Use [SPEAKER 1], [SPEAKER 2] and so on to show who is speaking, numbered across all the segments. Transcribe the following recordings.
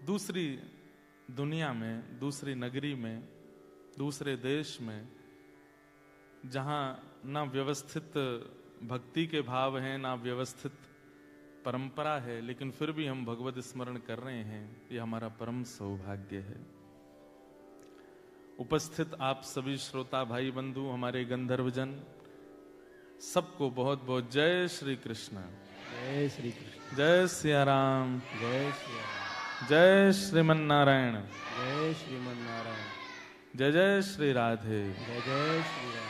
[SPEAKER 1] दूसरी दुनिया में, दूसरी नगरी में, दूसरे देश में, जहां ना व्यवस्थित भक्ति के भाव हैं, ना व्यवस्थित परंपरा है, लेकिन फिर भी हम भगवत स्मरण कर रहे हैं, ये हमारा परम सौभाग्य है। उपस्थित आप सभी श्रोता भाई बंधु, हमारे गंधर्वजन, सबको बहुत बहुत जय श्री कृष्ण।
[SPEAKER 2] जय श्री कृष्ण।
[SPEAKER 1] जय सिया राम।
[SPEAKER 2] जय श्री राम।
[SPEAKER 1] जय श्रीमन नारायण।
[SPEAKER 2] जय श्रीमन नारायण।
[SPEAKER 1] जय जय श्री राधे।
[SPEAKER 2] जय जय श्री राधे।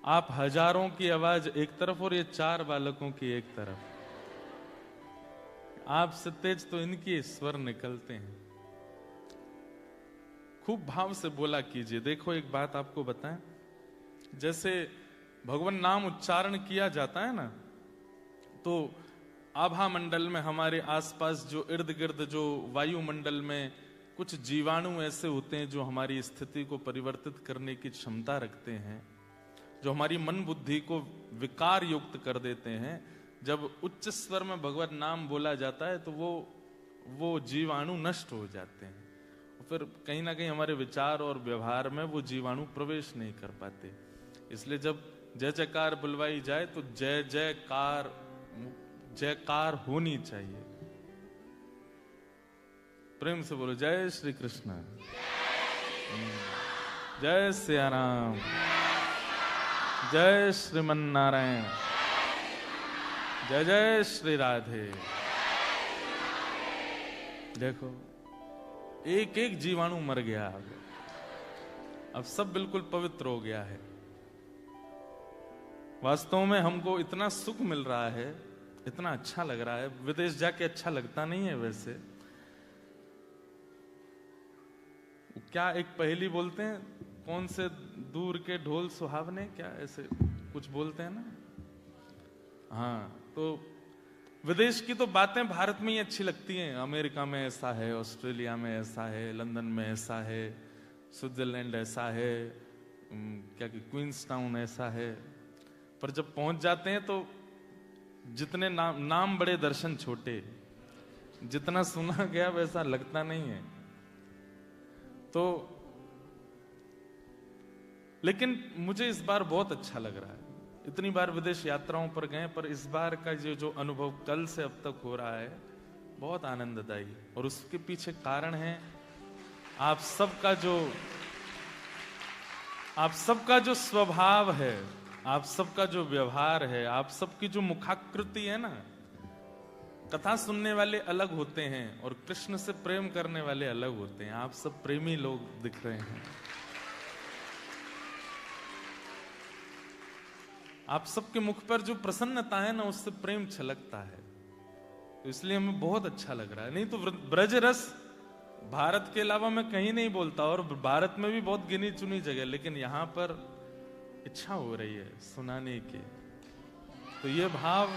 [SPEAKER 1] आप हजारों की आवाज एक तरफ और ये 4 बालकों की एक तरफ, आपसे तेज तो इनके स्वर निकलते हैं। खूब भाव से बोला कीजिए। देखो एक बात आपको बताएं, जैसे भगवान नाम उच्चारण किया जाता है ना, तो आभा मंडल में हमारे आसपास जो इर्द गिर्द जो वायुमंडल में कुछ जीवाणु ऐसे होते हैं जो हमारी स्थिति को परिवर्तित करने की क्षमता रखते हैं, जो हमारी मन बुद्धि को विकार युक्त कर देते हैं। जब उच्च स्वर में भगवत नाम बोला जाता है तो वो जीवाणु नष्ट हो जाते हैं, फिर कहीं ना कहीं हमारे विचार और व्यवहार में वो जीवाणु प्रवेश नहीं कर पाते। इसलिए जब जय जयकार बुलवाई जाए तो जय जयकार होनी चाहिए। प्रेम से बोलो जय श्री कृष्ण। जय सिया राम। जय श्रीमन नारायण। जय जय श्री राधे। देखो एक एक जीवाणु मर गया, अब सब बिल्कुल पवित्र हो गया है। वास्तव में हमको इतना सुख मिल रहा है, इतना अच्छा लग रहा है। विदेश जाके अच्छा लगता नहीं है वैसे। क्या एक पहेली बोलते हैं, कौन से दूर के ढोल सुहावने, क्या ऐसे कुछ बोलते हैं ना। हाँ, तो विदेश की तो बातें भारत में ही अच्छी लगती हैं। अमेरिका में ऐसा है, ऑस्ट्रेलिया में ऐसा है, लंदन में ऐसा है, स्विट्जरलैंड ऐसा है, क्या कि क्वींस टाउन ऐसा है। पर जब पहुंच जाते हैं तो जितने नाम बड़े दर्शन छोटे, जितना सुना गया वैसा लगता नहीं है। तो लेकिन मुझे इस बार बहुत अच्छा लग रहा है। इतनी बार विदेश यात्राओं पर गए, पर इस बार का जो अनुभव कल से अब तक हो रहा है बहुत आनंददायी। और उसके पीछे कारण है आप सबका जो स्वभाव है, आप सबका जो व्यवहार है, आप सबकी जो मुखाकृति है ना। कथा सुनने वाले अलग होते हैं और कृष्ण से प्रेम करने वाले अलग होते हैं। आप सब प्रेमी लोग दिख रहे हैं। आप सबके मुख पर जो प्रसन्नता है ना, उससे प्रेम छलकता है। तो इसलिए हमें बहुत अच्छा लग रहा है। नहीं तो ब्रज रस भारत के अलावा मैं कहीं नहीं बोलता, और भारत में भी बहुत गिनी चुनी जगह, लेकिन यहां पर इच्छा हो रही है सुनाने की। तो ये भाव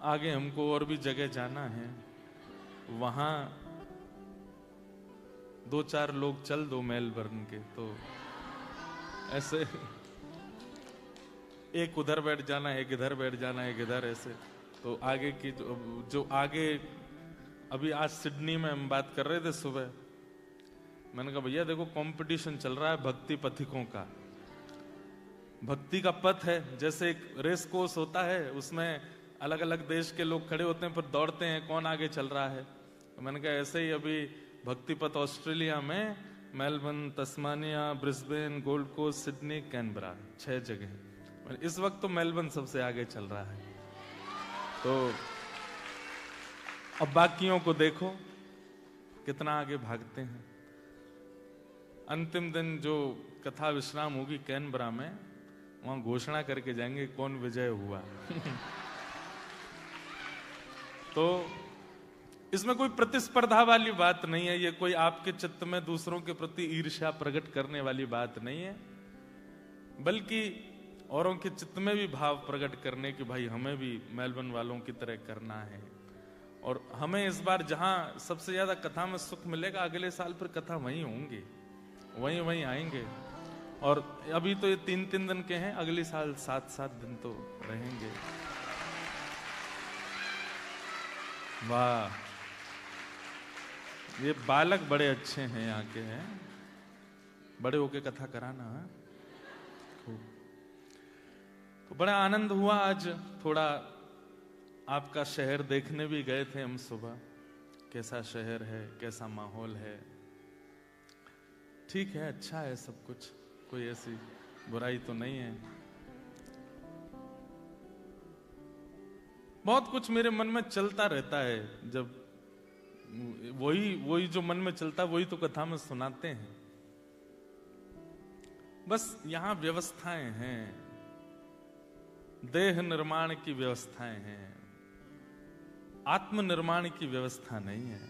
[SPEAKER 1] आगे हमको और भी जगह जाना है, वहां 2-4 लोग चल दो मेलबर्न के, तो ऐसे एक उधर बैठ जाना, एक इधर बैठ जाना, एक इधर, ऐसे। तो आगे की जो आगे, अभी आज सिडनी में हम बात कर रहे थे सुबह, मैंने कहा भैया देखो कंपटीशन चल रहा है भक्ति पथिकों का। भक्ति का पथ है, जैसे एक रेस कोर्स होता है, उसमें अलग अलग देश के लोग खड़े होते हैं, फिर दौड़ते हैं कौन आगे चल रहा है। तो मैंने कहा ऐसे ही अभी भक्ति पथ ऑस्ट्रेलिया में Melbourne, Tasmania, Brisbane, Gold Coast, Sydney, Canberra, 6 जगह। इस वक्त तो मेलबर्न सबसे आगे चल रहा है। तो अब बाकियों को देखो कितना आगे भागते हैं। अंतिम दिन जो कथा विश्राम होगी कैनबरा में, वहां घोषणा करके जाएंगे कौन विजय हुआ। तो इसमें कोई प्रतिस्पर्धा वाली बात नहीं है, ये कोई आपके चित्त में दूसरों के प्रति ईर्ष्या प्रकट करने वाली बात नहीं है, बल्कि औरों के चित्त में भी भाव प्रकट करने की भाई हमें भी मेलबर्न वालों की तरह करना है। और हमें इस बार जहां सबसे ज्यादा कथा में सुख मिलेगा, अगले साल फिर कथा वहीं होंगी, वहीं आएंगे। और अभी तो ये 3-3 दिन के हैं, अगले साल 7-7 दिन तो रहेंगे। वाह, ये बालक बड़े अच्छे हैं, यहाँ के हैं, बड़े होके कथा कराना है खूब। तो बड़ा आनंद हुआ आज, थोड़ा आपका शहर देखने भी गए थे हम सुबह, कैसा शहर है, कैसा माहौल है। ठीक है, अच्छा है सब कुछ, कोई ऐसी बुराई तो नहीं है। बहुत कुछ मेरे मन में चलता रहता है, जब वही जो मन में चलता है वही तो कथा में सुनाते हैं। बस यहां व्यवस्थाएं हैं, देह निर्माण की व्यवस्थाएं हैं, आत्मनिर्माण की व्यवस्था नहीं है।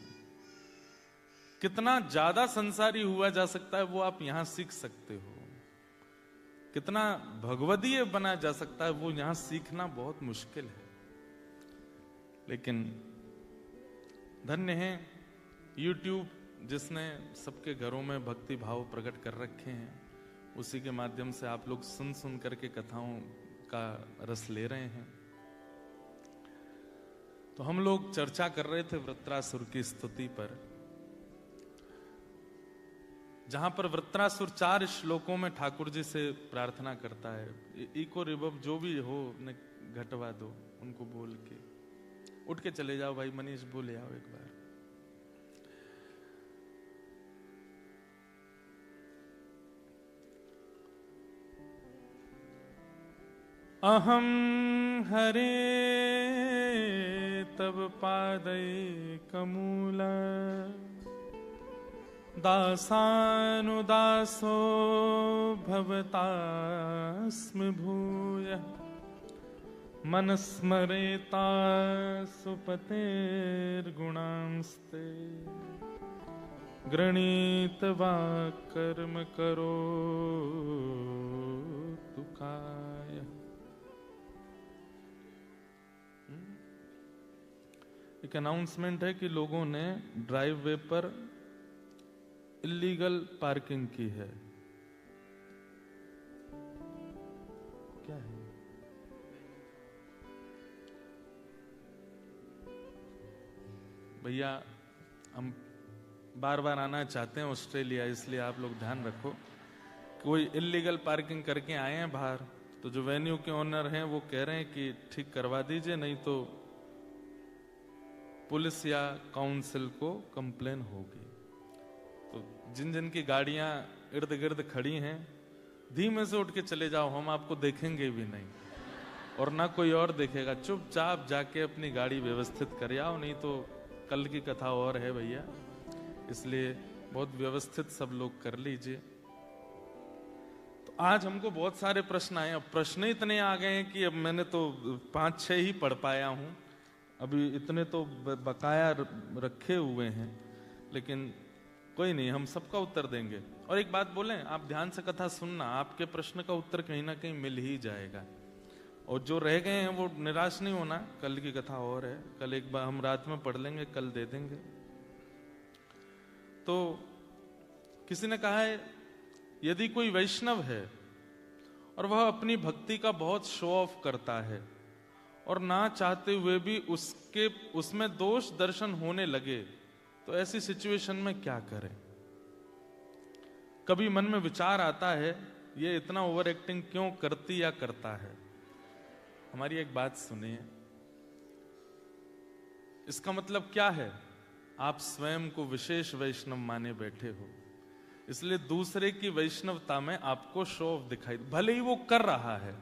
[SPEAKER 1] कितना ज्यादा संसारी हुआ जा सकता है वो आप यहां सीख सकते हो, कितना भगवदीय बना जा सकता है वो यहां सीखना बहुत मुश्किल है। लेकिन धन्य है YouTube जिसने सबके घरों में भक्ति भाव प्रकट कर रखे हैं, उसी के माध्यम से आप लोग सुन सुन करके कथाओं का रस ले रहे हैं। तो हम लोग चर्चा कर रहे थे वृत्रासुर की स्तुति पर, जहां पर वृत्रासुर 4 श्लोकों में ठाकुर जी से प्रार्थना करता है, इको रिबब जो भी हो ने घटवा दो, उनको बोल के उठ के चले जाओ भाई मनीष, बोले आओ एक बार। अहम हरे तब पादै कमूल दासानुदासो भवतास्मि भूयः मनस्मरेता सुपतेर्गुणांस्ते गृणीत्वा कर्म करो तुकाय। एक अनाउंसमेंट है कि लोगों ने ड्राइववे पर इलीगल पार्किंग की है। क्या है? भैया हम बार बार आना चाहते हैं ऑस्ट्रेलिया, इसलिए आप लोग ध्यान रखो, कोई इलीगल पार्किंग करके आए हैं बाहर, तो जो वेन्यू के ओनर हैं वो कह रहे हैं कि ठीक करवा दीजिए, नहीं तो पुलिस या काउंसिल को कंप्लेन होगी। तो जिन जिन की गाड़ियां इर्द गिर्द खड़ी हैं, धीमे से उठ के चले जाओ, हम आपको देखेंगे भी नहीं और ना कोई और देखेगा। चुपचाप जाके अपनी गाड़ी व्यवस्थित कर आओ, नहीं तो कल की कथा और है भैया, इसलिए बहुत व्यवस्थित सब लोग कर लीजिए। तो आज हमको बहुत सारे प्रश्न आए, अब प्रश्न इतने आ गए हैं कि अब मैंने तो 5-6 ही पढ़ पाया हूं, अभी इतने तो बकाया रखे हुए हैं, लेकिन कोई नहीं, हम सबका उत्तर देंगे। और एक बात बोलें, आप ध्यान से कथा सुनना, आपके प्रश्न का उत्तर कहीं ना कहीं मिल ही जाएगा। और जो रह गए हैं वो निराश नहीं होना, कल की कथा और है, कल एक बार हम रात में पढ़ लेंगे, कल दे देंगे। तो किसी ने कहा है, यदि कोई वैष्णव है और वह अपनी भक्ति का बहुत शो ऑफ करता है और ना चाहते हुए भी उसमें दोष दर्शन होने लगे, तो ऐसी सिचुएशन में क्या करें? कभी मन में विचार आता है, ये इतना ओवर एक्टिंग क्यों करती या करता है? हमारी एक बात सुनिए, इसका मतलब क्या है? आप स्वयं को विशेष वैष्णव माने बैठे हो, इसलिए दूसरे की वैष्णवता में आपको शो ऑफ दिखाई, भले ही वो कर रहा है,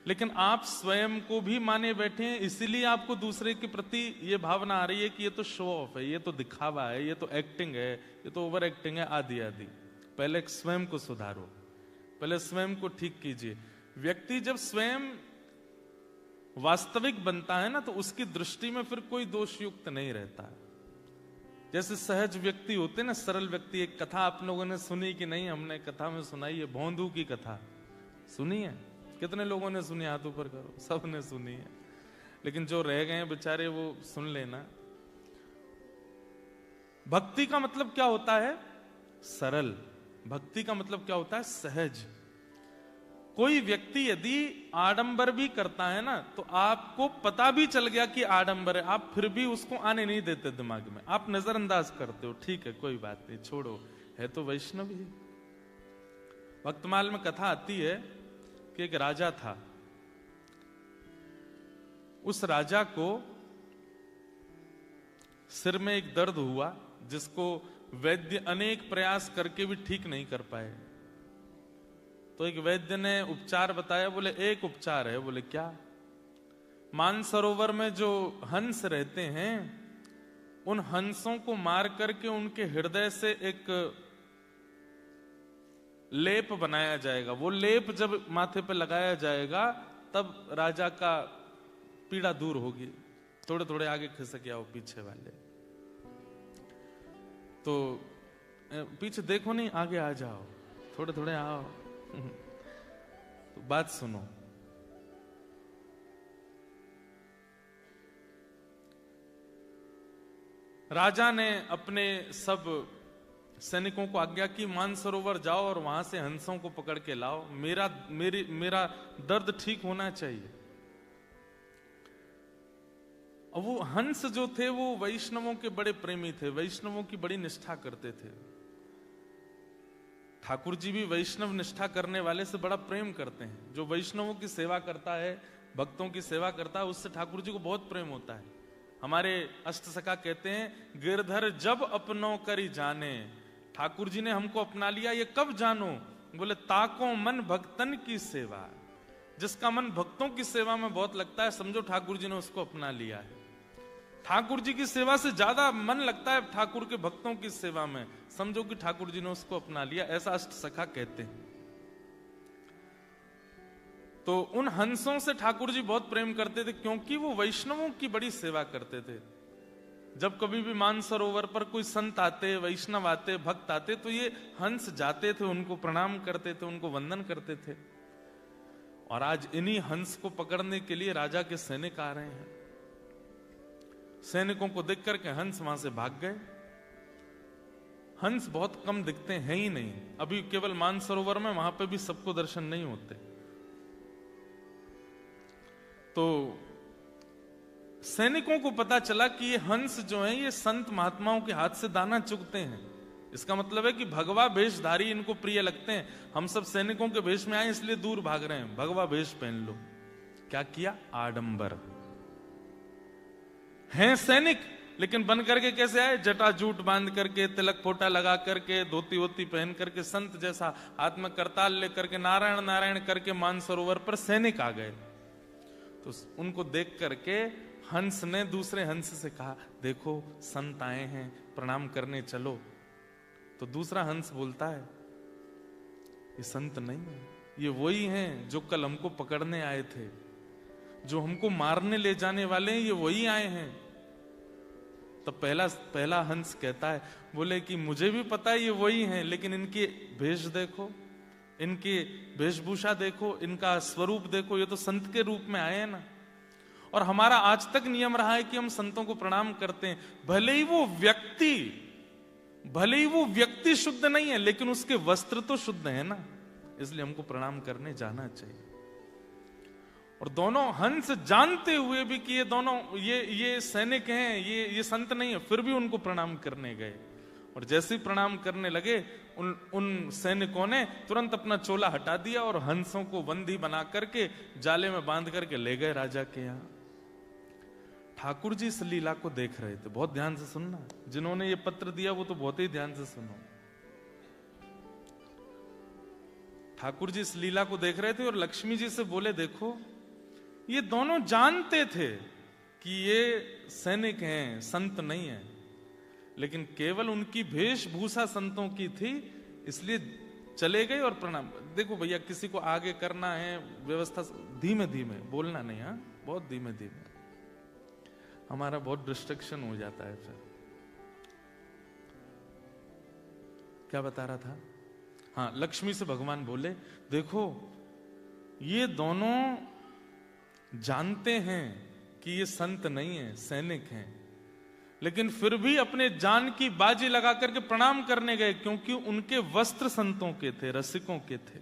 [SPEAKER 1] लेकिन आप स्वयं को भी माने बैठे हैं, इसीलिए आपको दूसरे के प्रति ये भावना आ रही है कि ये तो शो ऑफ है, ये तो दिखावा है, ये तो एक्टिंग है, ये तो ओवर एक्टिंग है, आदि आदि। पहले स्वयं को सुधारो, पहले स्वयं को ठीक कीजिए। व्यक्ति जब स्वयं वास्तविक बनता है ना, तो उसकी दृष्टि में फिर कोई दोष युक्त नहीं रहता है। जैसे सहज व्यक्ति होते ना, सरल व्यक्ति। एक कथा आप लोगों ने सुनी कि नहीं? हमने कथा में सुनाई है, भोंदू की कथा सुनी है? कितने लोगों ने सुनी? हाथ ऊपर करो। सब ने सुनी है, लेकिन जो रह गए हैं बेचारे वो सुन लेना। भक्ति का मतलब क्या होता है? सरल। भक्ति का मतलब क्या होता है? सहज। कोई व्यक्ति यदि आडंबर भी करता है ना, तो आपको पता भी चल गया कि आडंबर है, आप फिर भी उसको आने नहीं देते दिमाग में, आप नजरअंदाज करते हो, ठीक है कोई बात नहीं, छोड़ो, है तो वैष्णव ही। भक्तमाल में कथा आती है कि एक राजा था, उस राजा को सिर में एक दर्द हुआ जिसको वैद्य अनेक प्रयास करके भी ठीक नहीं कर पाए। तो एक वैद्य ने उपचार बताया, बोले एक उपचार है। बोले क्या? मानसरोवर में जो हंस रहते हैं, उन हंसों को मार करके उनके हृदय से एक लेप बनाया जाएगा। वो लेप जब माथे पे लगाया जाएगा तब राजा का पीड़ा दूर होगी। थोड़े थोड़े आगे खिसक आओ पीछे वाले, तो पीछे देखो नहीं, आगे आ जाओ, थोड़े थोड़े आओ। तो बात सुनो, राजा ने अपने सब सैनिकों को आज्ञा की, मानसरोवर जाओ और वहां से हंसों को पकड़ के लाओ, मेरा दर्द ठीक होना चाहिए। और वो हंस जो थे वो वैष्णवों के बड़े प्रेमी थे, वैष्णवों की बड़ी निष्ठा करते थे। ठाकुर जी भी वैष्णव निष्ठा करने वाले से बड़ा प्रेम करते हैं। जो वैष्णवों की सेवा करता है, भक्तों की सेवा करता है, उससे ठाकुर जी को बहुत प्रेम होता है। हमारे अष्टसखा कहते हैं, गिरधर जब अपनों करी जाने, ठाकुर जी ने हमको अपना लिया, ये कब जानो? बोले ताको मन भक्तन की सेवा। जिसका मन भक्तों की सेवा में बहुत लगता है, समझो ठाकुर जी ने उसको अपना लिया है। ठाकुर जी की सेवा से ज्यादा मन लगता है ठाकुर के भक्तों की सेवा में, समझो कि ठाकुर जी ने उसको अपना लिया, ऐसा अष्टसखा कहते हैं। तो उन हंसों से ठाकुर जी बहुत प्रेम करते थे, क्योंकि वो वैष्णवों की बड़ी सेवा करते थे। जब कभी भी मानसरोवर पर कोई संत आते, वैष्णव आते, भक्त आते, तो ये हंस जाते थे, उनको प्रणाम करते थे, उनको वंदन करते थे। और आज इन्हीं हंस को पकड़ने के लिए राजा के सैनिक आ रहे हैं। सैनिकों को देख करके हंस वहां से भाग गए। हंस बहुत कम दिखते हैं ही नहीं, अभी केवल मानसरोवर में, वहां पे भी सबको दर्शन नहीं होते। तो सैनिकों को पता चला कि ये हंस जो है ये संत महात्माओं के हाथ से दाना चुगते हैं। इसका मतलब है कि भगवा भेषधारी इनको प्रिय लगते हैं। हम सब सैनिकों के भेष में आए इसलिए दूर भाग रहे हैं, भगवा भेष पहन लो। क्या किया? आडंबर। हैं सैनिक, लेकिन बन करके कैसे आए? जटा जूट बांध करके, तिलक फोटा लगा करके, धोती वोती पहन करके, संत जैसा हाथ में करताल लेकर के नारायण नारायण करके मानसरोवर पर सैनिक आ गए। तो उनको देख करके हंस ने दूसरे हंस से कहा, देखो संत आए हैं, प्रणाम करने चलो। तो दूसरा हंस बोलता है, ये संत नहीं है, ये वही हैं जो कल हमको पकड़ने आए थे, जो हमको मारने ले जाने वाले हैं, ये वही आए हैं। तब पहला हंस कहता है, बोले कि मुझे भी पता है ये वही हैं, लेकिन इनके भेष देखो, इनकी वेशभूषा देखो, इनका स्वरूप देखो, ये तो संत के रूप में आए हैं ना। और हमारा आज तक नियम रहा है कि हम संतों को प्रणाम करते हैं, भले ही वो व्यक्ति शुद्ध नहीं है, लेकिन उसके वस्त्र तो शुद्ध है ना, इसलिए हमको प्रणाम करने जाना चाहिए। और दोनों हंस जानते हुए भी कि ये दोनों ये सैनिक हैं, ये संत नहीं है, फिर भी उनको प्रणाम करने गए। और जैसे ही प्रणाम करने लगे, उन सैनिकों ने तुरंत अपना चोला हटा दिया और हंसों को बंदी बना करके जाले में बांध करके ले गए राजा के यहां। ठाकुर जी इस लीला को देख रहे थे, बहुत ध्यान से सुनना, जिन्होंने ये पत्र दिया वो तो बहुत ही ध्यान से सुनो। ठाकुर जी इस लीला को देख रहे थे और लक्ष्मी जी से बोले, देखो ये दोनों जानते थे कि ये सैनिक हैं, संत नहीं है, लेकिन केवल उनकी वेशभूषा संतों की थी, इसलिए चले गए और प्रणाम। देखो भैया, किसी को आगे करना है व्यवस्था, धीमे धीमे बोलना नहीं, हाँ बहुत धीमे धीमे, हमारा बहुत डिस्ट्रक्शन हो जाता है। फिर क्या बता रहा था? हाँ, लक्ष्मी से भगवान बोले, देखो ये दोनों जानते हैं कि ये संत नहीं है, सैनिक हैं, लेकिन फिर भी अपने जान की बाजी लगा करके प्रणाम करने गए, क्योंकि उनके वस्त्र संतों के थे, रसिकों के थे।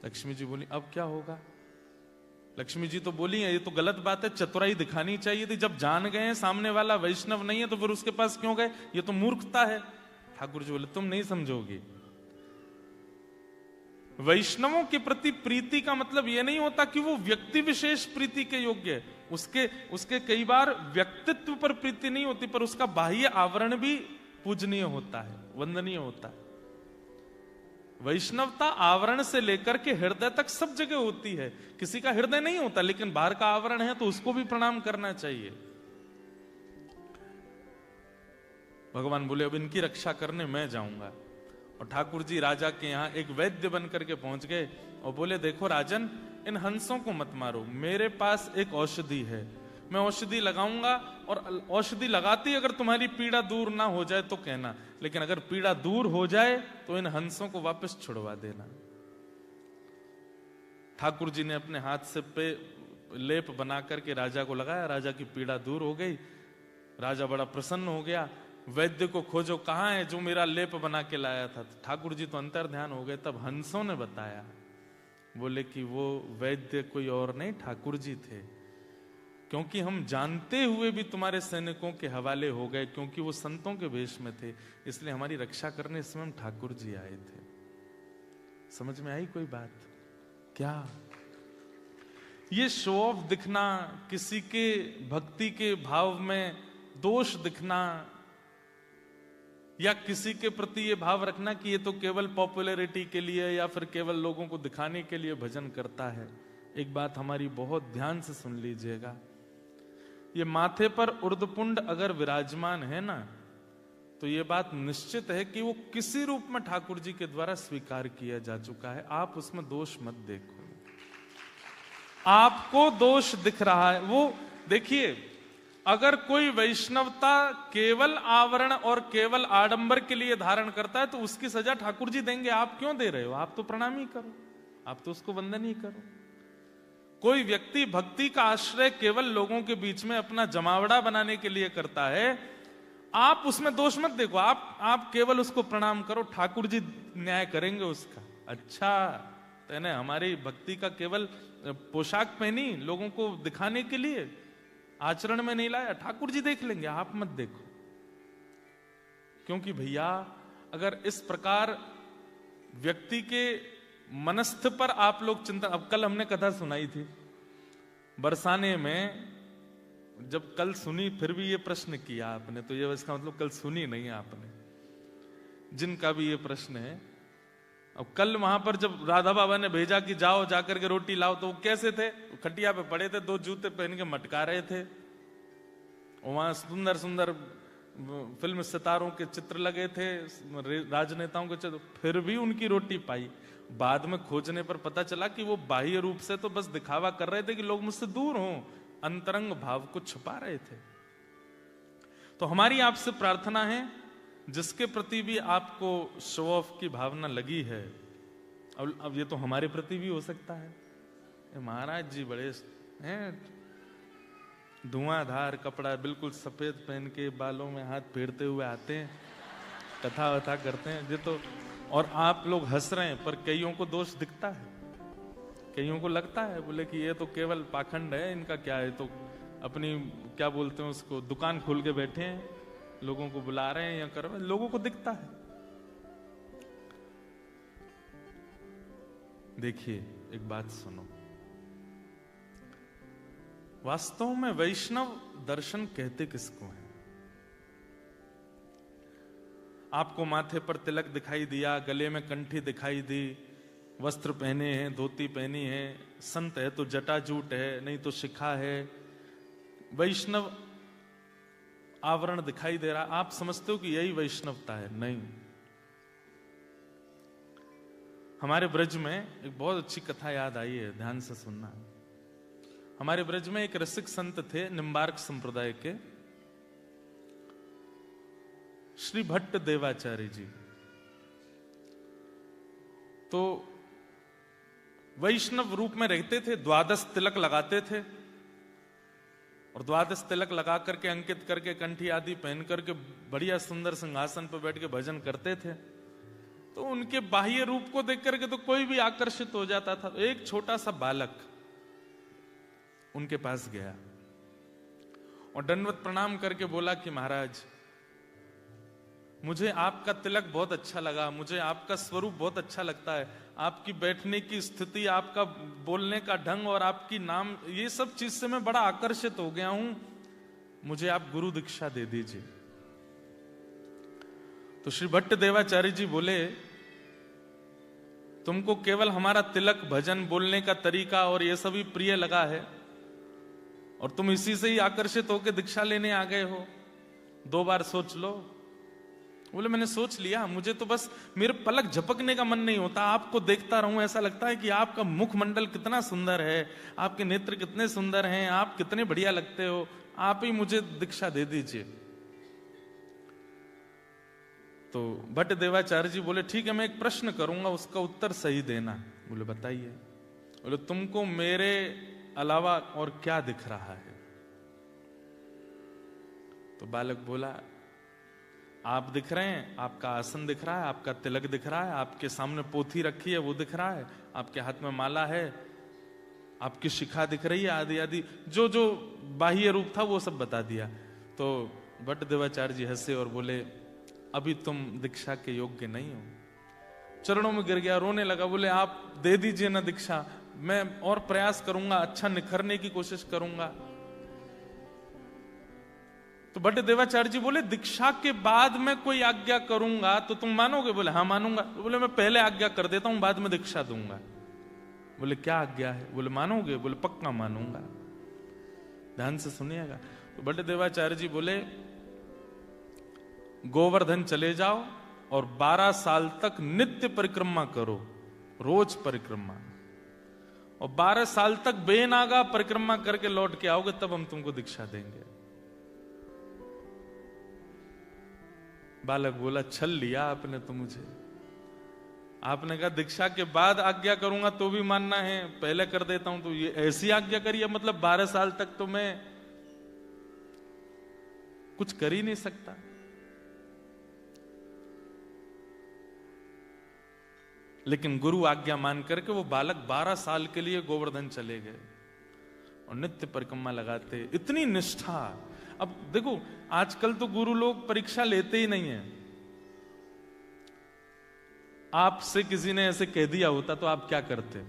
[SPEAKER 1] लक्ष्मी जी बोली अब क्या होगा? लक्ष्मी जी तो बोली है ये तो गलत बात है, चतुराई दिखानी चाहिए थी। जब जान गए हैं सामने वाला वैष्णव नहीं है तो फिर उसके पास क्यों गए? ये तो मूर्खता है। ठाकुर जी बोले तुम नहीं समझोगे। वैष्णवों के प्रति प्रीति का मतलब यह नहीं होता कि वो व्यक्ति विशेष प्रीति के योग्य है। उसके कई बार व्यक्तित्व पर प्रीति नहीं होती, पर उसका बाह्य आवरण भी पूजनीय होता है, वंदनीय होता है। वैष्णवता आवरण से लेकर के हृदय तक सब जगह होती है। किसी का हृदय नहीं होता लेकिन बाहर का आवरण है तो उसको भी प्रणाम करना चाहिए। भगवान बोले अब इनकी रक्षा करने मैं जाऊंगा। और ठाकुर जी राजा के यहाँ एक वैद्य बन करके पहुंच गए और बोले देखो राजन, इन हंसों को मत मारो, मेरे पास एक औषधि है, मैं औषधि लगाऊंगा और औषधि लगाती अगर तुम्हारी पीड़ा दूर ना हो जाए तो कहना, लेकिन अगर पीड़ा दूर हो जाए तो इन हंसों को वापस छुड़वा देना। ठाकुर जी ने अपने हाथ से पे लेप बना करके राजा को लगाया, राजा की पीड़ा दूर हो गई। राजा बड़ा प्रसन्न हो गया। वैद्य को खोजो, कहाँ है जो मेरा लेप बना के लाया था? ठाकुर जी तो अंतर ध्यान हो गए। तब हंसों ने बताया, बोले कि वो वैद्य कोई और नहीं ठाकुर जी थे, क्योंकि हम जानते हुए भी तुम्हारे सैनिकों के हवाले हो गए, क्योंकि वो संतों के वेश में थे, इसलिए हमारी रक्षा करने स्वयं ठाकुर जी आए थे। समझ में आई कोई बात? क्या ये शो ऑफ दिखना, किसी के भक्ति के भाव में दोष दिखना, या किसी के प्रति ये भाव रखना कि ये तो केवल पॉपुलैरिटी के लिए या फिर केवल लोगों को दिखाने के लिए भजन करता है, एक बात हमारी बहुत ध्यान से सुन लीजिएगा। ये माथे पर उर्दपुंड अगर विराजमान है ना, तो ये बात निश्चित है कि वो किसी रूप में ठाकुर जी के द्वारा स्वीकार किया जा चुका है। आप उसमें दोष मत देखो। आपको दोष दिख रहा है, वो देखिए, अगर कोई वैष्णवता केवल आवरण और केवल आडंबर के लिए धारण करता है तो उसकी सजा ठाकुर जी देंगे। आप क्यों दे रहे हो? आप तो प्रणाम ही करो, आप तो उसको वंदन ही करो। कोई व्यक्ति भक्ति का आश्रय केवल लोगों के बीच में अपना जमावड़ा बनाने के लिए करता है, आप उसमें दोष मत देखो, आप केवल उसको प्रणाम करो, ठाकुर जी न्याय करेंगे उसका। अच्छा, तूने हमारी भक्ति का केवल पोशाक पहनी लोगों को दिखाने के लिए, आचरण में नहीं लाया, ठाकुर जी देख लेंगे, आप मत देखो। क्योंकि भैया अगर इस प्रकार व्यक्ति के मनस्थ पर आप लोग चिंता, अब कल हमने कथा सुनाई थी बरसाने में, जब कल सुनी फिर भी ये प्रश्न किया आपने, तो ये इसका मतलब कल सुनी नहीं आपने, जिनका भी ये प्रश्न है। अब कल वहां पर जब राधा बाबा ने भेजा कि जाओ जाकर के रोटी लाओ, तो वो कैसे थे? खटिया पे पड़े थे, दो जूते पहन के मटका रहे थे। वहां सुंदर सुंदर फिल्म सितारों के चित्र लगे थे, राजनेताओं के चित्र, फिर भी उनकी रोटी पाई। बाद में खोजने पर पता चला कि वो बाह्य रूप से तो बस दिखावा कर रहे थे कि लोग मुझसे दूर हों, अंतरंग भाव को छुपा रहे थे। तो हमारी आपसे प्रार्थना है, जिसके प्रति भी आपको शो ऑफ की भावना लगी है, अब ये तो हमारे प्रति भी हो सकता है। महाराज जी बड़े हैं, धुआंधार कपड़ा बिल्कुल सफेद पहन के, बालों में हाथ फेरते हुए आते हैं, कथा वथा करते हैं ये तो, और आप लोग हंस रहे हैं, पर कईयों को दोष दिखता है, कईयों को लगता है, बोले कि ये तो केवल पाखंड है, इनका क्या है, तो अपनी क्या बोलते हैं उसको, दुकान खोल के बैठे हैं, लोगों को बुला रहे हैं या कर रहे हैं, लोगों को दिखता है। देखिए एक बात सुनो, वास्तव में वैष्णव दर्शन कहते किसको है? आपको माथे पर तिलक दिखाई दिया, गले में कंठी दिखाई दी, वस्त्र पहने हैं, धोती पहनी है, संत है तो जटाजूट है, नहीं तो शिखा है, वैष्णव आवरण दिखाई दे रहा, आप समझते हो कि यही वैष्णवता है? नहीं। हमारे ब्रज में एक बहुत अच्छी कथा याद आई है, ध्यान से सुनना। हमारे ब्रज में एक रसिक संत थे, निम्बार्क संप्रदाय के, श्री भट्ट देवाचार्य जी। तो वैष्णव रूप में रहते थे, द्वादश तिलक लगाते थे, और द्वादश तिलक लगा करके, अंकित करके, कंठी आदि पहन करके बढ़िया सुंदर सिंहासन पर बैठ के भजन करते थे। तो उनके बाह्य रूप को देख करके तो कोई भी आकर्षित हो जाता था। एक छोटा सा बालक उनके पास गया और दंडवत प्रणाम करके बोला कि महाराज, मुझे आपका तिलक बहुत अच्छा लगा, मुझे आपका स्वरूप बहुत अच्छा लगता है, आपकी बैठने की स्थिति, आपका बोलने का ढंग और आपकी नाम, ये सब चीज से मैं बड़ा आकर्षित हो गया हूं, मुझे आप गुरु दीक्षा दे दीजिए। तो श्री भट्ट देवाचार्य जी बोले, तुमको केवल हमारा तिलक, भजन, बोलने का तरीका और ये सभी प्रिय लगा है और तुम इसी से ही आकर्षित होकर दीक्षा लेने आ गए हो, 2 बार सोच लो। बोले मैंने सोच लिया, मुझे तो बस मेरे पलक झपकने का मन नहीं होता, आपको देखता रहूं, ऐसा लगता है कि आपका मुखमंडल कितना सुंदर है, आपके नेत्र कितने सुंदर हैं, आप कितने बढ़िया लगते हो, आप ही मुझे दीक्षा दे दीजिए। तो भट्ट देवाचार्य जी बोले ठीक है, मैं एक प्रश्न करूंगा, उसका उत्तर सही देना। बोले बताइए। बोले तुमको मेरे अलावा और क्या दिख रहा है? तो बालक बोला, आप दिख रहे हैं, आपका आसन दिख रहा है, आपका तिलक दिख रहा है, आपके सामने पोथी रखी है वो दिख रहा है, आपके हाथ में माला है, आपकी शिखा दिख रही है, आदि आदि जो जो बाह्य रूप था वो सब बता दिया। तो भट्ट देवाचार्य जी हंसे और बोले, अभी तुम दीक्षा के योग्य नहीं हो। चरणों में गिर गया, रोने लगा। बोले आप दे दीजिए ना दीक्षा, मैं और प्रयास करूंगा, अच्छा निखरने की कोशिश करूंगा। तो भट्ट देवाचार्य जी बोले, दीक्षा के बाद मैं कोई आज्ञा करूंगा तो तुम मानोगे? बोले हाँ मानूंगा। तो बोले मैं पहले आज्ञा कर देता हूं, बाद में दीक्षा दूंगा। बोले क्या आज्ञा है? बोले मानोगे? बोले पक्का मानूंगा। ध्यान से सुनिएगा। तो भट्ट देवाचार्य जी बोले, गोवर्धन चले जाओ और 12 साल तक नित्य परिक्रमा करो, रोज परिक्रमा, और 12 साल तक बेनागा परिक्रमा करके लौट के आओगे, तब हम तुमको दीक्षा देंगे। बालक बोला, छल लिया आपने तो मुझे। आपने कहा दीक्षा के बाद आज्ञा करूंगा तो भी मानना है, पहले कर देता हूं तो ये ऐसी आज्ञा करिए, मतलब 12 साल तक तो मैं कुछ कर ही नहीं सकता। लेकिन गुरु आज्ञा मान करके वो बालक 12 साल के लिए गोवर्धन चले गए और नित्य परिक्रमा लगाते। इतनी निष्ठा। अब देखो आजकल तो गुरु लोग परीक्षा लेते ही नहीं है। आपसे किसी ने ऐसे कह दिया होता तो आप क्या करते?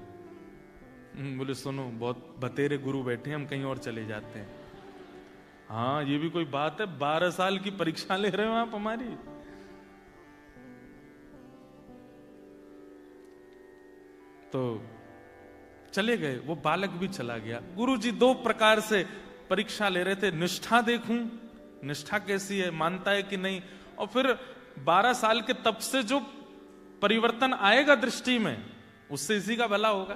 [SPEAKER 1] बोले सुनो, बहुत बतेरे गुरु बैठे हैं, हम कहीं और चले जाते हैं। हाँ ये भी कोई बात है? 12 साल की परीक्षा ले रहे हो आप हमारी। तो चले गए, वो बालक भी चला गया। गुरुजी 2 प्रकार से परीक्षा ले रहे थे, निष्ठा देखूं, निष्ठा कैसी है, मानता है कि नहीं, और फिर 12 साल के तब से जो परिवर्तन आएगा दृष्टि में, उससे इसी का भला होगा।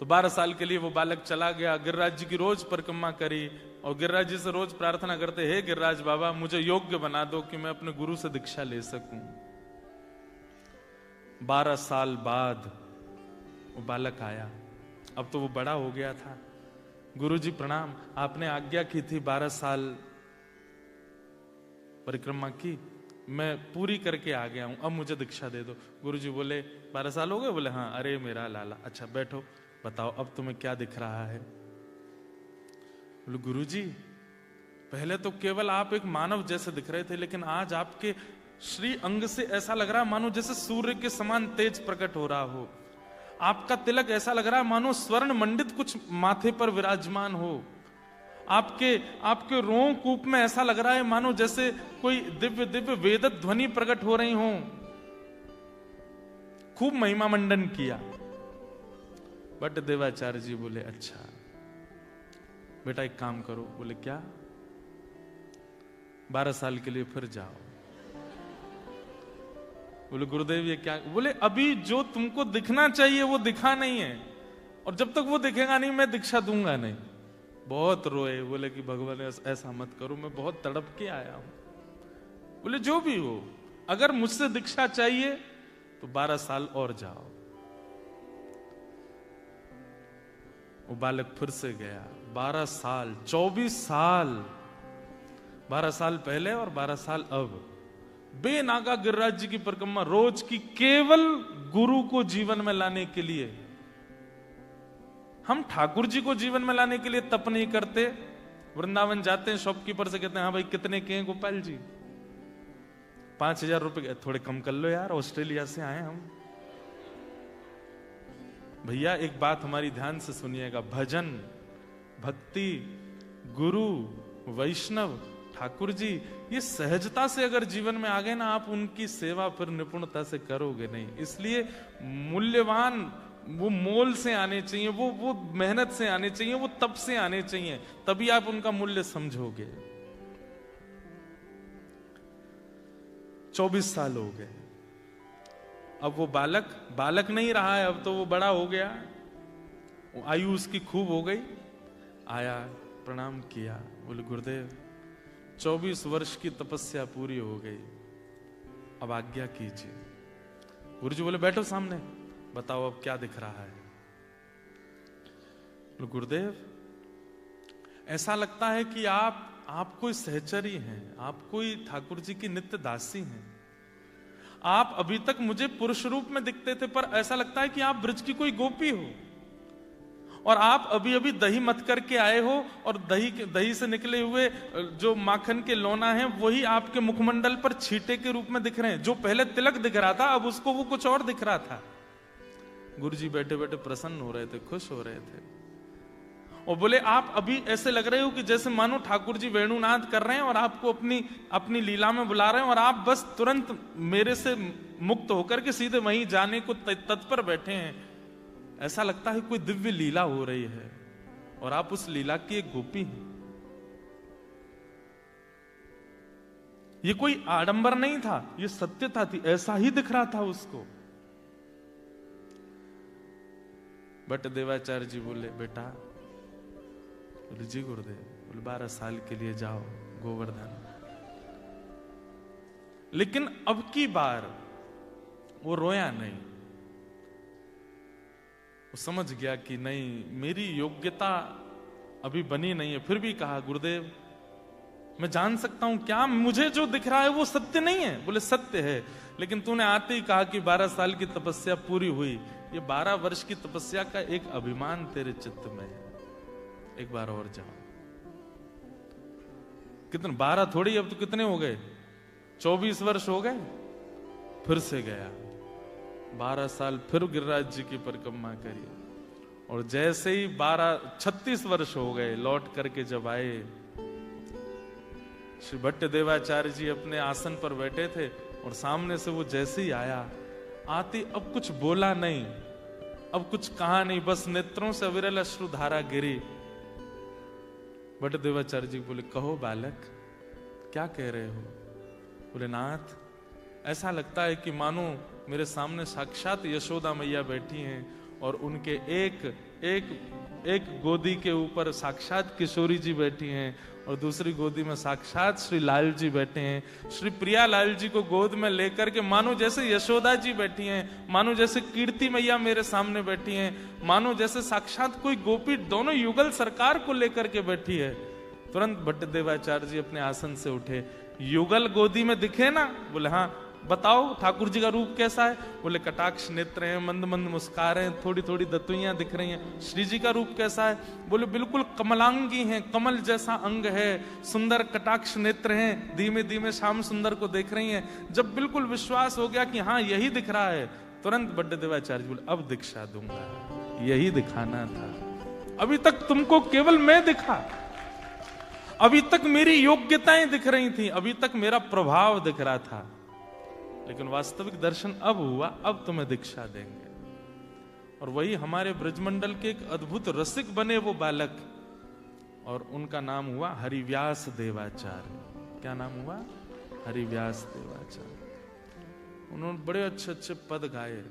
[SPEAKER 1] तो 12 साल के लिए वो बालक चला गया, गिरिराज जी की रोज परिक्रमा करी और गिरिराज जी से रोज प्रार्थना करते, हे गिरिराज बाबा मुझे योग्य बना दो कि मैं अपने गुरु से दीक्षा ले सकूं। 12 साल बाद वो बालक आया। अब तो वो बड़ा हो गया था। गुरुजी प्रणाम, आपने आज्ञा की थी 12 साल परिक्रमा की, मैं पूरी करके आ गया हूं, अब मुझे दीक्षा दे दो। गुरुजी बोले 12 साल हो गए? बोले हाँ। अरे मेरा लाला, अच्छा बैठो, बताओ अब तुम्हें क्या दिख रहा है? बोले गुरुजी पहले तो केवल आप एक मानव जैसे दिख रहे थे, लेकिन आज आपके श्री अंग से ऐसा लग रहा है मानो जैसे सूर्य के समान तेज प्रकट हो रहा हो। आपका तिलक ऐसा लग रहा है मानो स्वर्ण मंडित कुछ माथे पर विराजमान हो। आपके रों कूप में ऐसा लग रहा है मानो जैसे कोई दिव्य दिव्य वेद ध्वनि प्रकट हो रही हो। खूब महिमा मंडन किया। भट्ट देवाचार्य जी बोले अच्छा बेटा एक काम करो। बोले क्या? 12 साल के लिए फिर जाओ। बोले गुरुदेव ये क्या? बोले अभी जो तुमको दिखना चाहिए वो दिखा नहीं है, और जब तक वो दिखेगा नहीं मैं दीक्षा दूंगा नहीं। बहुत रोए, बोले कि भगवान ऐसा मत करो, मैं बहुत तड़प के आया हूं। बोले जो भी हो, अगर मुझसे दीक्षा चाहिए तो 12 साल और जाओ। वो बालक फिर से गया। 12 साल, 24 साल, 12 साल पहले और 12 साल अब, बेनागा गिरिराज जी की परिक्रमा रोज की, केवल गुरु को जीवन में लाने के लिए। हम ठाकुर जी को जीवन में लाने के लिए तप नहीं करते। वृंदावन जाते हैं, शॉपकीपर से कहते हैं हाँ भाई कितने के हैं गोपाल जी? 5,000 रुपए। थोड़े कम कर लो यार, ऑस्ट्रेलिया से आए हम। भैया एक बात हमारी ध्यान से सुनिएगा, भजन, भक्ति, गुरु, वैष्णव, ठाकुर जी, ये सहजता से अगर जीवन में आ गए ना, आप उनकी सेवा फिर निपुणता से करोगे नहीं। इसलिए मूल्यवान वो मोल से आने चाहिए, वो मेहनत से आने चाहिए, वो तप से आने चाहिए, तभी आप उनका मूल्य समझोगे। 24 साल हो गए, अब वो बालक नहीं रहा है, अब तो वो बड़ा हो गया, आयु उसकी खूब हो गई। आया, प्रणाम किया, बोले गुरुदेव 24 वर्ष की तपस्या पूरी हो गई, अब आज्ञा कीजिए। गुरु जी बोले बैठो सामने, बताओ अब क्या दिख रहा है? बोले गुरुदेव ऐसा लगता है कि आप कोई सहचरी हैं, आप कोई ठाकुर जी की नित्य दासी हैं। आप अभी तक मुझे पुरुष रूप में दिखते थे, पर ऐसा लगता है कि आप ब्रज की कोई गोपी हो, और आप अभी अभी दही मत करके आए हो, और दही से निकले हुए जो माखन के लोना है वही आपके मुखमंडल पर छींटे के रूप में दिख रहे हैं। जो पहले तिलक दिख रहा था, अब उसको वो कुछ और दिख रहा था। गुरुजी बैठे बैठे प्रसन्न हो रहे थे, खुश हो रहे थे, और बोले आप अभी ऐसे लग रहे हो कि जैसे मानो ठाकुर जी वेणुनाद कर रहे हैं और आपको अपनी लीला में बुला रहे हैं, और आप बस तुरंत मेरे से मुक्त होकर के सीधे वहीं जाने को तत्पर बैठे हैं। ऐसा लगता है कोई दिव्य लीला हो रही है, और आप उस लीला की एक गोपी हैं। ये कोई आडंबर नहीं था, ये सत्यता थी, ऐसा ही दिख रहा था उसको। बट देवाचार्य जी बोले बेटा, बोले जी गुरुदेव, बोले 12 साल के लिए जाओ गोवर्धन। लेकिन अब की बार वो रोया नहीं, वो समझ गया कि नहीं, मेरी योग्यता अभी बनी नहीं है। फिर भी कहा गुरुदेव मैं जान सकता हूं क्या मुझे जो दिख रहा है वो सत्य नहीं है? बोले सत्य है, लेकिन तूने आते ही कहा कि 12 साल की तपस्या पूरी हुई। ये 12 वर्ष की तपस्या का एक अभिमान तेरे चित्त में है, एक बार और जाओ। कितने 12 थोड़ी, अब तो कितने हो गए, 24 वर्ष हो गए। फिर से गया, 12 साल फिर गिरिराज जी की परिक्रमा करी, और जैसे ही 36 वर्ष हो गए, लौट करके जब आए, श्री भट्ट देवाचार्य जी अपने आसन पर बैठे थे, और सामने से वो जैसे ही आया, आते अब कुछ बोला नहीं, अब कुछ कहा नहीं, बस नेत्रों से अविरल अश्रुधारा गिरी। भट्ट देवाचार्य जी बोले कहो बालक, क्या कह रहे हो? बोले नाथ, ऐसा लगता है कि मानो मेरे सामने साक्षात यशोदा मैया बैठी हैं, और उनके एक गोदी के ऊपर साक्षात किशोरी जी बैठी हैं, और दूसरी गोदी में साक्षात श्री लाल जी बैठे हैं। श्री प्रिया लाल जी को गोद में लेकर के मानो जैसे यशोदा जी बैठी हैं, मानो जैसे कीर्ति मैया मेरे सामने बैठी हैं, मानो जैसे साक्षात कोई गोपी दोनों युगल सरकार को लेकर के बैठी है। तुरंत भट्ट देवाचार्य जी अपने आसन से उठे। युगल गोदी में दिखे ना? बोले हाँ। बताओ ठाकुर जी का रूप कैसा है? बोले कटाक्ष नेत्र हैं, मंद मंद मुस्कार हैं, थोड़ी थोड़ी दतुइयां दिख रही हैं। श्री जी का रूप कैसा है? बोले बिल्कुल कमलांगी हैं, कमल जैसा अंग है, सुंदर कटाक्ष नेत्र हैं, धीमे धीमे श्याम सुंदर को देख रही हैं। जब बिल्कुल विश्वास हो गया कि हाँ यही दिख रहा है, तुरंत बड्डे देवाचार्य बोले अब दीक्षा दूंगा, यही दिखाना था। अभी तक तुमको केवल मैं दिखा, अभी तक मेरी योग्यताएं दिख रही थी, अभी तक मेरा प्रभाव दिख रहा था, लेकिन वास्तविक दर्शन अब हुआ, अब तुम्हें दीक्षा देंगे। और वही हमारे ब्रजमंडल के एक अद्भुत रसिक बने वो बालक, और उनका नाम हुआ हरिव्यास देवाचार्य। क्या नाम हुआ? हरिव्यास देवाचार्य। उन्होंने बड़े अच्छे अच्छे पद गाए।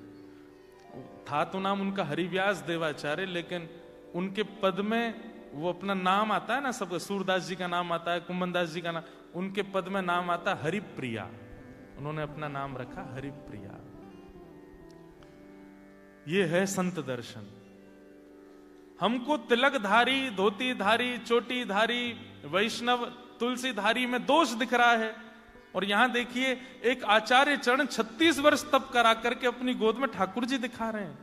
[SPEAKER 1] था तो नाम उनका हरिव्यास देवाचार्य, लेकिन उनके पद में वो अपना नाम आता है ना, सब सूरदास जी का नाम आता है, कुंभनदास जी का नाम, उनके पद में नाम आता है हरिप्रिया। उन्होंने अपना नाम रखा हरिप्रिया। ये है संत दर्शन। हमको तिलकधारी, धोतीधारी, चोटीधारी, वैष्णव, तुलसीधारी में दोष दिख रहा है, और यहां देखिए एक आचार्य चरण 36 वर्ष तप करा करके अपनी गोद में ठाकुर जी दिखा रहे हैं।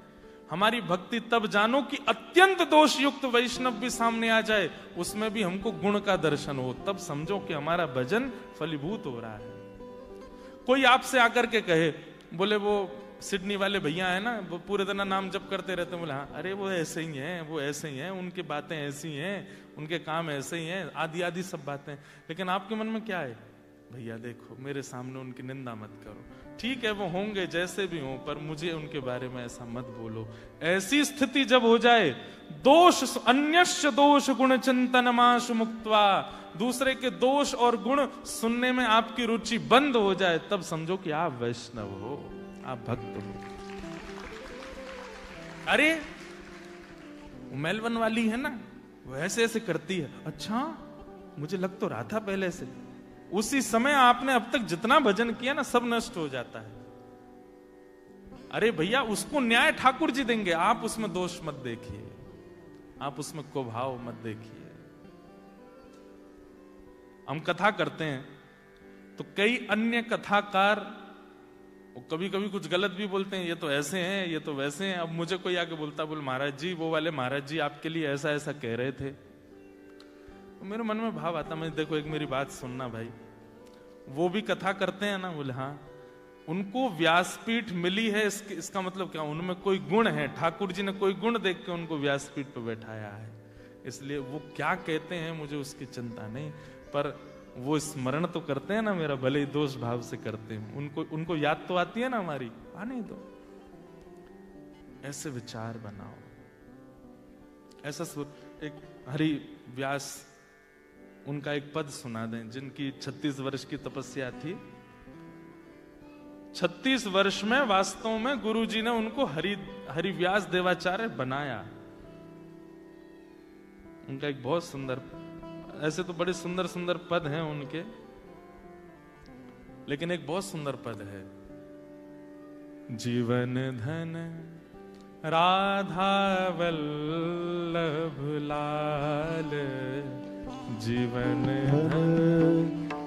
[SPEAKER 1] हमारी भक्ति तब जानो कि अत्यंत दोष युक्त वैष्णव भी सामने आ जाए, उसमें भी हमको गुण का दर्शन हो, तब समझो कि हमारा भजन फलीभूत हो रहा है। कोई आपसे आकर के कहे, बोले वो सिडनी वाले भैया है ना, वो पूरे दिन नाम जप करते रहते हैं, बोले हाँ अरे वो ऐसे ही हैं, वो ऐसे ही हैं, उनकी बातें ऐसी हैं, उनके काम ऐसे ही हैं, आदि आदि सब बातें। लेकिन आपके मन में क्या है? भैया देखो मेरे सामने उनकी निंदा मत करो, ठीक है वो होंगे जैसे भी हों, पर मुझे उनके बारे में ऐसा मत बोलो। ऐसी स्थिति जब हो जाए, दोष अन्यस्य दोष गुण चिंतनमाश मुक्त्वा, दूसरे के दोष और गुण सुनने में आपकी रुचि बंद हो जाए, तब समझो कि आप वैष्णव हो, आप भक्त हो। अरे वो मेलबर्न वाली है ना, वो ऐसे ऐसे करती है, अच्छा मुझे लग तो रहा था पहले से। उसी समय आपने अब तक जितना भजन किया ना सब नष्ट हो जाता है। अरे भैया उसको न्याय ठाकुर जी देंगे, आप उसमें दोष मत देखिए, आप उसमें कुभाव मत देखिए। हम कथा करते हैं तो कई अन्य कथाकार कभी कभी कुछ गलत भी बोलते हैं, ये तो ऐसे हैं, ये तो वैसे हैं। अब मुझे कोई आके बोलता, बोल महाराज जी वो वाले महाराज जी आपके लिए ऐसा ऐसा कह रहे थे, तो मेरे मन में भाव आता, मैं देखो एक मेरी बात सुनना भाई, वो भी कथा करते हैं ना, बोले हाँ उनको व्यासपीठ मिली है, इसका मतलब क्या? उनमें कोई गुण है, ठाकुर जी ने कोई गुण देख के उनको व्यासपीठ पर बैठाया है। इसलिए वो क्या कहते हैं मुझे उसकी चिंता नहीं, पर वो स्मरण तो करते हैं ना मेरा, भले ही दोष भाव से करते हैं, उनको याद तो आती है ना हमारी, आने दो। ऐसे विचार बनाओ। ऐसा एक हरि व्यास उनका एक पद सुना दें, जिनकी 36 वर्ष की तपस्या थी। 36 वर्ष में वास्तव में गुरु जी ने उनको हरिव्यास देवाचार्य बनाया। उनका एक बहुत सुंदर, ऐसे तो बड़े सुंदर सुंदर पद हैं उनके, लेकिन एक बहुत सुंदर पद है, जीवन धन राधा वल्लभ लाल, जीवन धन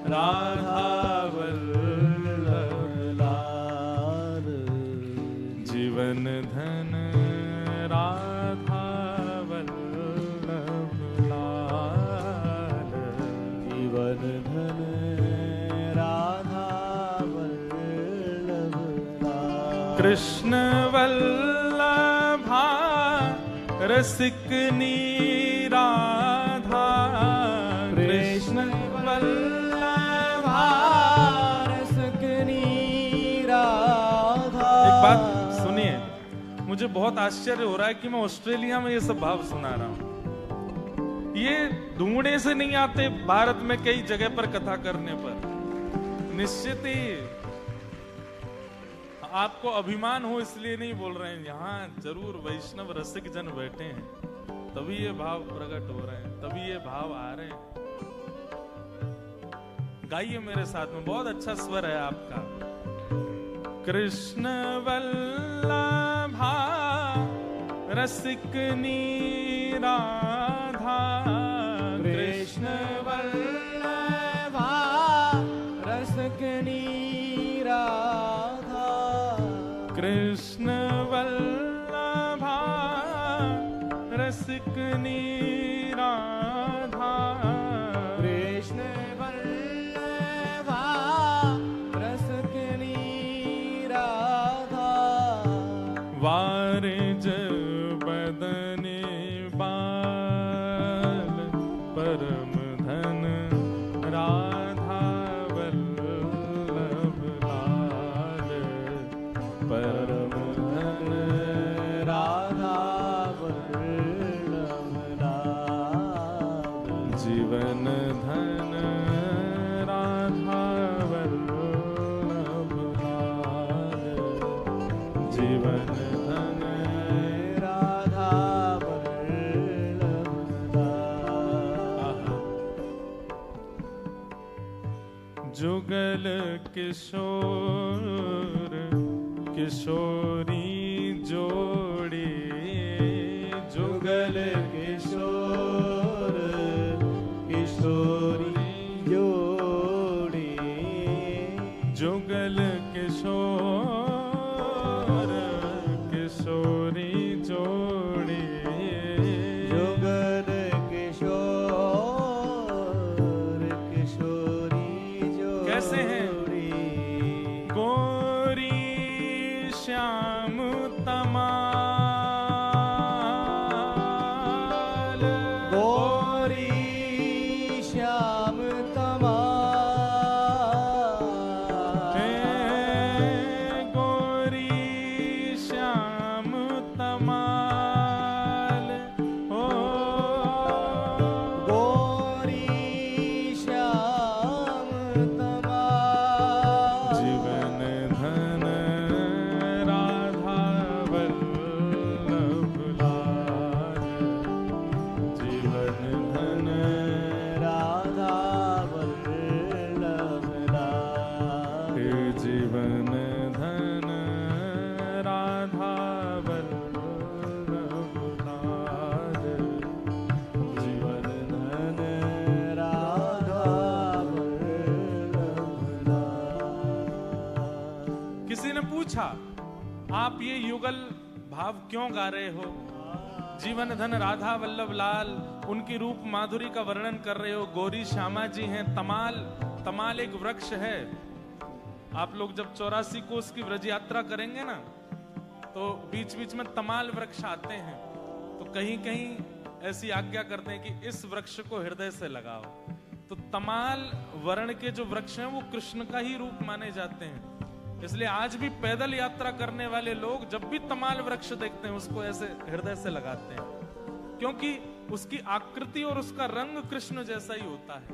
[SPEAKER 1] राधा वल्लभ लाल, जीवन धन राधा वल्लभ लाल,
[SPEAKER 2] जीवन धन राधा वल्लभ लाल,
[SPEAKER 1] कृष्ण वल्लभा रसिक राधा, कृष्ण वल्लभा
[SPEAKER 2] रसिक राधा।
[SPEAKER 1] एक बात सुनिए, मुझे बहुत आश्चर्य हो रहा है कि मैं ऑस्ट्रेलिया में ये सब भाव सुना रहा हूं। ये ढूंढने से नहीं आते, भारत में कई जगह पर कथा करने पर निश्चित ही आपको अभिमान हो इसलिए नहीं बोल रहे हैं, यहां जरूर वैष्णव रसिक जन बैठे हैं, तभी ये भाव प्रकट हो रहे हैं, तभी ये भाव आ रहे हैं। गाइए मेरे साथ में, बहुत अच्छा स्वर है आपका। कृष्ण वल्लभा रसिक राधा,
[SPEAKER 2] कृष्ण वल्लभा रसिक राधा,
[SPEAKER 1] कृष्ण वल्लभा रसिक राधा,
[SPEAKER 2] कृष्ण वल्लभा रसिक राधा,
[SPEAKER 1] वारिज बदने बाल परम धन राधा वल्लभ लाल, परम धन
[SPEAKER 2] राधा वल्लभ लाल,
[SPEAKER 1] जीवन धन राधा वल्लभ लाल, जीवन धन
[SPEAKER 2] राधा वल्लभ लाल,
[SPEAKER 1] जुगल किशोर किशोरी जोड़ी, जुगल
[SPEAKER 2] किशोर किशोरी जोड़ी,
[SPEAKER 1] आप ये युगल भाव क्यों गा रहे हो? जीवन धन राधा वल्लभ लाल, उनकी रूप माधुरी का वर्णन कर रहे हो। गौरी श्यामा जी हैं। तमाल, तमाल एक वृक्ष है। आप लोग जब 84 कोस की व्रज यात्रा करेंगे ना, तो बीच बीच में तमाल वृक्ष आते हैं, तो कहीं कहीं ऐसी आज्ञा करते हैं कि इस वृक्ष को हृदय से लगाओ। तो तमाल वर्ण के जो वृक्ष हैं वो कृष्ण का ही रूप माने जाते हैं। इसलिए आज भी पैदल यात्रा करने वाले लोग जब भी तमाल वृक्ष देखते हैं उसको ऐसे हृदय से लगाते हैं, क्योंकि उसकी आकृति और उसका रंग कृष्ण जैसा ही होता है।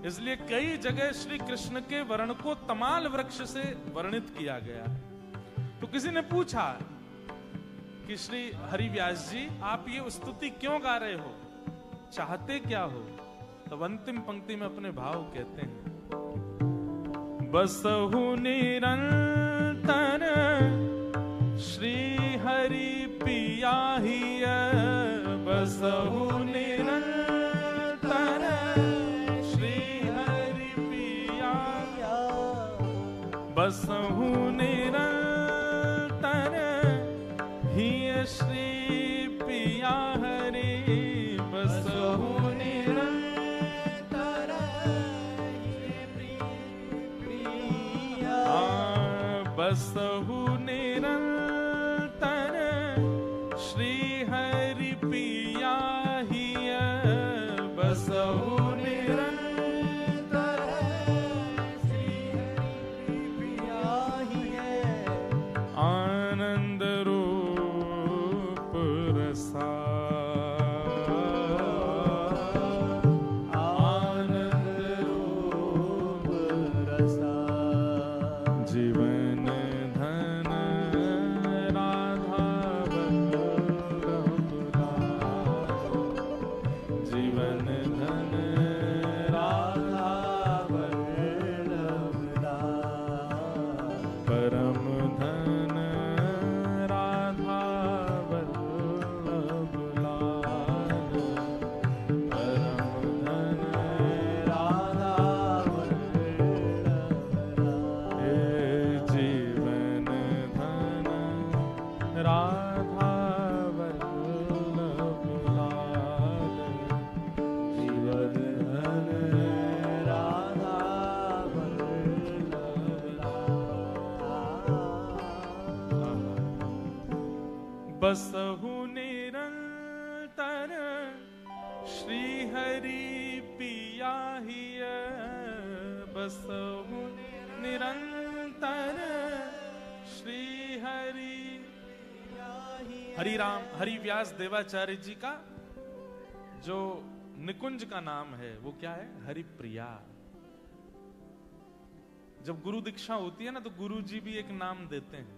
[SPEAKER 1] इसलिए कई जगह श्री कृष्ण के वर्ण को तमाल वृक्ष से वर्णित किया गया है। तो किसी ने पूछा कि श्री हरिव्यास जी, आप ये स्तुति क्यों गा रहे हो, चाहते क्या हो? तब अंतिम पंक्ति में अपने भाव कहते हैं, बसहु निरंतर श्री हरि पिया हिय, बसहु निरंतर श्री हरि पिया, बसहु निरंतर हिय श्री पिया हरि, बसहु बसहु निरंतर श्री हरि पिया हिय, बसहु निरंतर श्री हरि पिया हिय, आनंद रूप रसा, आनंद रूप रसा, जीवन बसहु निरंतर श्री हरि पिया हिय, बसहु निरंतर श्री हरि। हरिराम हरिव्यास देवाचार्य जी का जो निकुंज का नाम है वो क्या है? हरिप्रिया। जब गुरु दीक्षा होती है ना, तो गुरु जी भी एक नाम देते हैं।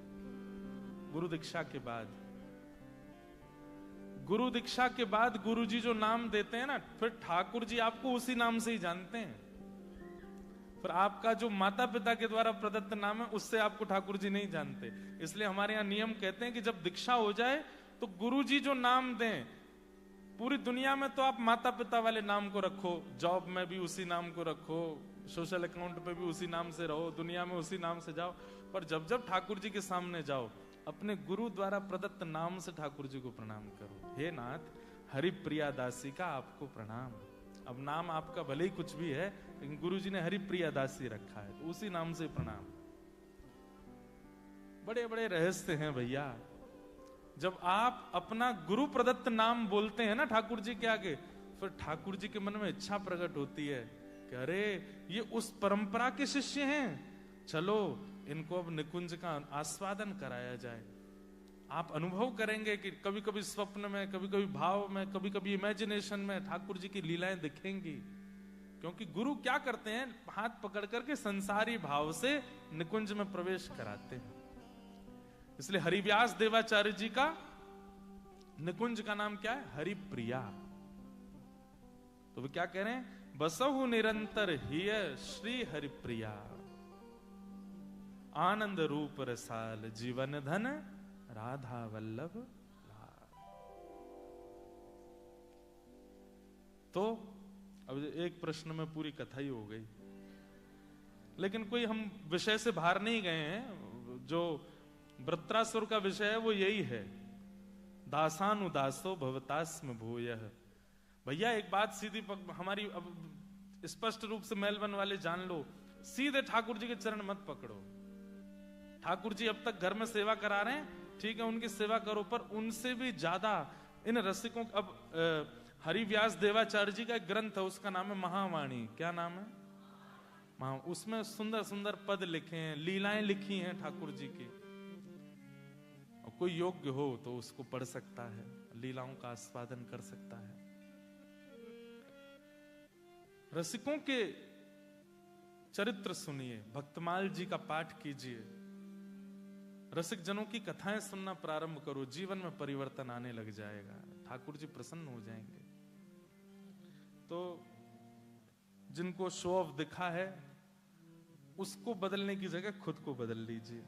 [SPEAKER 1] गुरु दीक्षा के बाद, गुरु दीक्षा के बाद गुरु जी जो नाम देते हैं ना, फिर ठाकुर जी आपको उसी नाम से ही जानते हैं। फिर आपका जो माता पिता के द्वारा प्रदत्त नाम है उससे आपको ठाकुर जी नहीं जानते। इसलिए हमारे यहाँ नियम कहते हैं कि जब दीक्षा हो जाए तो गुरु जी जो नाम दें, पूरी दुनिया में तो आप माता पिता वाले नाम को रखो, जॉब में भी उसी नाम को रखो, सोशल अकाउंट पे भी उसी नाम से रहो, दुनिया में उसी नाम से जाओ, पर जब जब ठाकुर जी के सामने जाओ अपने गुरु द्वारा प्रदत्त नाम से ठाकुर जी को प्रणाम करो। हे नाथ, हरिप्रिया दासी का आपको प्रणाम। अब नाम आपका भले ही कुछ भी है, लेकिन गुरु जी ने हरिप्रिया दासी रखा है, तो उसी नाम से प्रणाम। बड़े बड़े रहस्य हैं भैया। जब आप अपना गुरु प्रदत्त नाम बोलते हैं ना ठाकुर जी के आगे, फिर ठाकुर जी के मन में इच्छा प्रकट होती है कि अरे ये उस परंपरा के शिष्य हैं, चलो इनको अब निकुंज का आस्वादन कराया जाए। आप अनुभव करेंगे कि कभी कभी स्वप्न में, कभी कभी भाव में, कभी कभी इमेजिनेशन में ठाकुर जी की लीलाएं दिखेंगी। क्योंकि गुरु क्या करते हैं, हाथ पकड़ करके संसारी भाव से निकुंज में प्रवेश कराते हैं। इसलिए हरिव्यास देवाचार्य जी का निकुंज का नाम क्या है? हरिप्रिया। तो वे क्या कह रहे हैं? बसहु निरंतर हिय श्री हरिप्रिया, आनंद रूप रसाल, जीवन धन राधा वल्लभ लाल। तो अब एक प्रश्न में पूरी कथा ही हो गई, लेकिन कोई हम विषय से बाहर नहीं गए हैं। जो वृत्रासुर का विषय है वो यही है, दासानुदासो भवतास्म भूयः। भैया एक बात सीधी हमारी अब स्पष्ट रूप से मेलबर्न वाले जान लो, सीधे ठाकुर जी के चरण मत पकड़ो। ठाकुर जी अब तक घर में सेवा करा रहे हैं, ठीक है, उनकी सेवा करो, पर उनसे भी ज्यादा इन रसिकों, अब हरिव्यास देवाचार्य जी का एक ग्रंथ है, उसका नाम है महावाणी। क्या नाम है? उसमें सुंदर सुंदर पद लिखे हैं, लीलाएं लिखी हैं ठाकुर जी की। और कोई योग्य हो तो उसको पढ़ सकता है, लीलाओं का आस्वादन कर सकता है। रसिकों के चरित्र सुनिए, भक्तमाल जी का पाठ कीजिए, रसिक जनों की कथाएं सुनना प्रारंभ करो, जीवन में परिवर्तन आने लग जाएगा, ठाकुर जी प्रसन्न हो जाएंगे। तो जिनको शो ऑफ दिखा है उसको बदलने की जगह खुद को बदल लीजिए।